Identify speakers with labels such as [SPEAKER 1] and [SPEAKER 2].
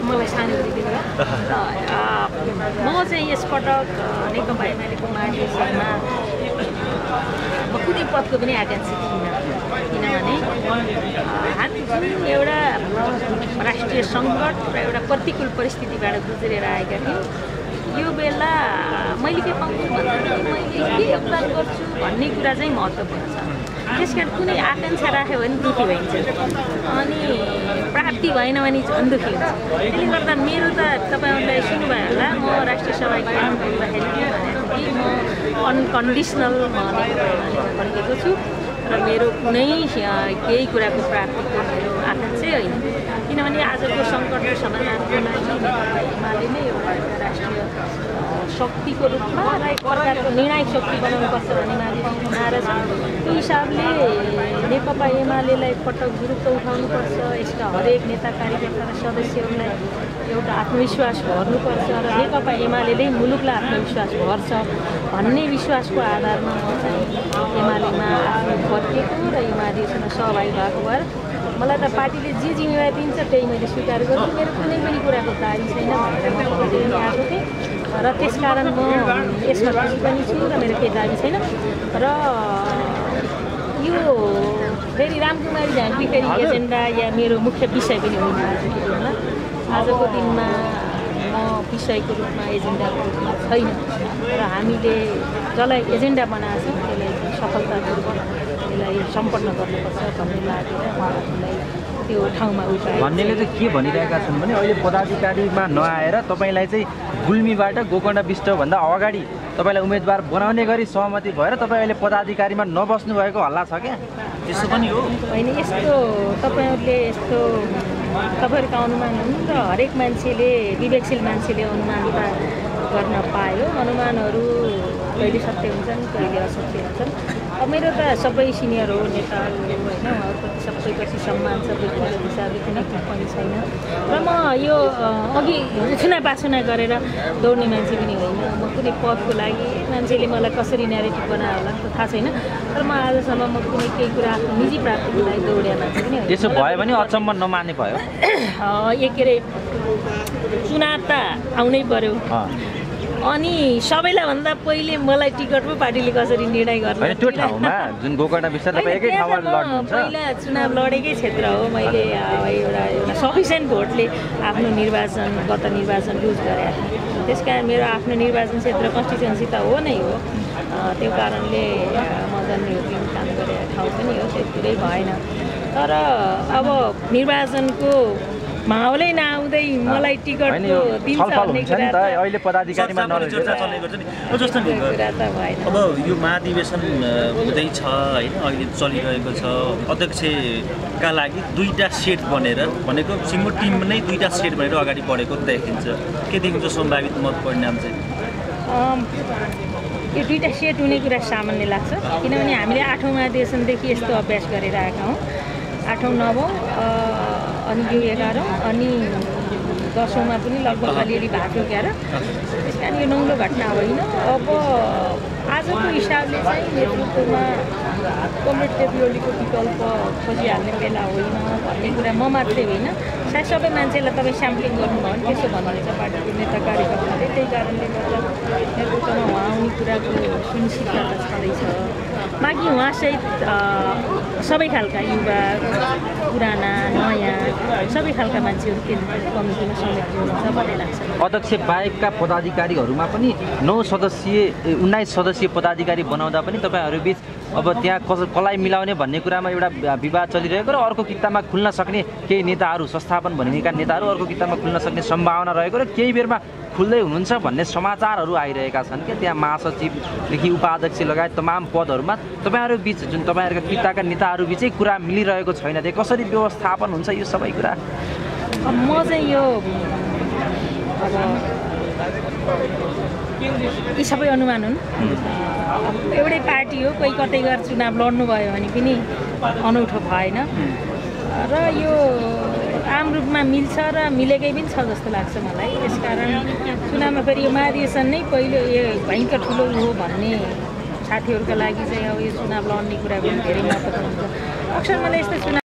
[SPEAKER 1] मलाई सानोदेखि म चाहिँ यसपटक नेकपा एमालेको महाधिवेशनमा कुनै पदको पनि आकाङ्क्षी थिइनँ किनभने जुन एउटा राष्ट्रिय सङ्कट र एउटा प्रतिकूल परिस्थितिबाट गुज्रेर आएका थियौँ यो बेला मैले के पाउँछु भन्दा मैले के योगदान गर्छु भन्ने कुरा चाहिँ महत्त्वपूर्ण छ। त्यसकारण कुनै आकाङ्क्षा राख्यो भने दुःखी भइन्छ अनि प्राप्ति भएन भने झन् दुःखी हुन्छ। त्यसले गर्दा मेरो त तपाईँहरूलाई सुन्नुभयो होला म राष्ट्रिय सभाको बोल्दाखेरि के भनेको कि म अनकन्डिसनल फर्केको छु र मेरो कुनै केही कुराको प्राप्तिको मेरो आकाङ्क्षै होइन किनभने आजको सङ्कटको समाधानको लागि एमाले नै एउटा राष्ट्रिय शक्तिको रूपमा एक प्रकारको निर्णायक शक्ति बनाउनुपर्छ भन्ने मान्छेको नारा छ। त्यो हिसाबले नेकपा एमालेलाई पटक गुरुत्व उठाउनुपर्छ, यसका हरेक नेता कार्यकर्ता र सदस्यहरूलाई एउटा आत्मविश्वास भर्नुपर्छ र नेकपा एमाले मुलुकलाई आत्मविश्वास भर्छ भन्ने विश्वासको आधारमा म चाहिँ एमालेमा आफ्नो फर्केको र यो महाधिवेशनमा सहभागी भएको भएर मलाई त पार्टीले जे जिम्मेवारी दिन्छ त्यही मैले स्वीकार गर्छु। मेरो कुनै पनि कुराको दाबी छैन भनेर म भन्दै आएको थिएँ र त्यसकारण म यसमा खुसी पनि छु र मेरो केही दाबी छैन र यो फेरि रामकुमारी झाँक्री फेरि एजेन्डा या मेरो मुख्य विषय पनि होइन आजको दिनमा म विषयको रूपमा एजेन्डाको रूपमा छैन र हामीले जसलाई एजेन्डा बनाएको छ त्यसलाई सफलतापूर्वक त्यसलाई सम्पन्न गर्नुपर्छ भन्ने लागेर म आफूलाई त्यो ठाउँमा उठाएँ।
[SPEAKER 2] भन्नेले चाहिँ के भनिरहेका छन् भने अहिले पदाधिकारीमा नआएर तपाईँलाई चाहिँ गुल्मीबाट गोकर्ण विष्टभन्दा अगाडि तपाईँलाई उम्मेदवार बनाउने गरी सहमति भएर तपाईँ अहिले पदाधिकारीमा नबस्नु भएको हल्ला छ क्या?
[SPEAKER 3] त्यसो पनि हो
[SPEAKER 1] होइन यस्तो तपाईँहरूले यस्तो तपाईँहरूको अनुमान हुन् र हरेक मान्छेले विवेकशील मान्छेले अनुमानता गर्न पायो। अनुमानहरू कहिले सत्य हुन्छन् कहिले असत्य हुन्छन्। अब मेरो त सबै सिनियर हो नेताहरू होइन उहाँहरूप्रति सबैप्रति सम्मान छ व्यक्तिगत हिसाबले कुनै टिप्पणी छैन र म यो अघि उछुना पाछुना गरेर दौड्ने मान्छे पनि होइन। म कुनै पदको लागि मान्छेले मलाई कसरी न्यारेटिभ बनायो होला त थाहा छैन तर म आजसम्म म कुनै केही कुरा आफ्नो निजी प्राप्तिको लागि दौडे मान्छे पनि होइन।
[SPEAKER 2] त्यसो भयो भने अचम्म नमान्ने भयो
[SPEAKER 1] के अरे चुनाव त आउनै पर्यो अनि सबैलाई भन्दा पहिले मलाई टिकट पो पार्टीले कसरी निर्णय गर्नु
[SPEAKER 2] त्यो ठाउँमा जुन गोकर्ण विष्ट तपाईँ एकै ठाउँमा लड्नुहुन्छ।
[SPEAKER 1] पहिला चुनाव लडेकै क्षेत्र हो। मैले एउटा सफिसियन्ट भोटले आफ्नो निर्वाचन गत निर्वाचन लुज गरेँ त्यस कारण मेरो आफ्नो निर्वाचन क्षेत्र कन्स्टिट्युएन्सी त हो नै हो। त्यो कारणले म जनयुद्ध काम गरेर ठाउँ पनि हो त्यो पुरै भएन तर अब निर्वाचनको माहौलै नआउँदै मलाई टिकटको दिन्छ भन्ने कुरा त
[SPEAKER 2] अहिले पदाधिकारीमा
[SPEAKER 3] जस्तो अब यो महाधिवेशन हुँदैछ होइन अहिले चलिरहेको छ अध्यक्षका लागि दुईटा सेट बनेर भनेको सिङ्गो टिम नै दुईटा सेट बनेर अगाडि बढेको देखिन्छ। के देखिन्छ सम्भावित मत परिणाम चाहिँ?
[SPEAKER 1] यो दुईटा सेट हुने कुरा सामान्य लाग्छ किनभने हामीले 8औँ महाधिवेशनदेखि यस्तो अभ्यास गरेर आएका हौँ। 8औँ 9औँ अनि यो 11औँ अनि 10औँमा पनि लगभग अलिअलि भएको क्या र त्यस कारण यो नौलो घटना होइन। अब आजको हिसाबले चाहिँ नेतृत्वमा कमरेड देवी ओलीको विकल्प खोजिहाल्ने बेला होइन भन्ने कुरा म मात्रै होइन सायद सबै मान्छेलाई तपाईँ स्याम्पलिङ गर्नुभयो भने त्यसो भन्नुहुन्छ पार्टीको नेता कार्यकर्ताले। त्यही कारणले गर्दा नेतृत्वमा उहाँ आउने कुराको सुनिश्चितता त छँदैछ। बाँकी उहाँसहित सबै खालका युवा पुराना नयाँ सबै खालका मान्छेहरू केन्द्रीय कमिटीमा समेत हुनुहुन्छ भन्ने लाग्छ।
[SPEAKER 2] अध्यक्ष बाहेकका पदाधिकारीहरूमा पनि 19 सदस्यीय पदाधिकारी बनाउँदा पनि तपाईँहरूबीच अब त्यहाँ कसलाई मिलाउने भन्ने कुरामा एउटा विवाद चलिरहेको र अर्को किताबमा खुल्न सक्ने केही नेताहरू संस्थापन भनिएका नेताहरू अर्को किताबमा खुल्न सक्ने सम्भावना रहेको र केही बेरमा खुल्दै हुनुहुन्छ भन्ने समाचारहरू आइरहेका छन् क्या? त्यहाँ महासचिवदेखि उपाध्यक्ष लगायत तमाम पदहरूमा तपाईँहरू बिच जुन तपाईँहरूका किताका नेताहरू बिचै कुरा मिलिरहेको छैन त्यो कसरी व्यवस्थापन हुन्छ यो सबै कुरा?
[SPEAKER 1] म चाहिँ यो अब यी सबै अनुमान हुन्। एउटै पार्टी हो कोही कतै गएर चुनाव लड्नुभयो भने पनि अनौठो भएन र यो आम रूपमा मिल्छ र मिलेकै पनि छ जस्तो लाग्छ मलाई। त्यसकारण चुनावमा फेरि यो महाधिवेशन नै पहिलो यो भयङ्कर ठुलो हो भन्ने साथीहरूका लागि चाहिँ अब यो चुनाव लड्ने कुरा पनि धेरै महत्त्वपूर्ण हुन्छ। अक्सर मलाई यस्तो चुनाव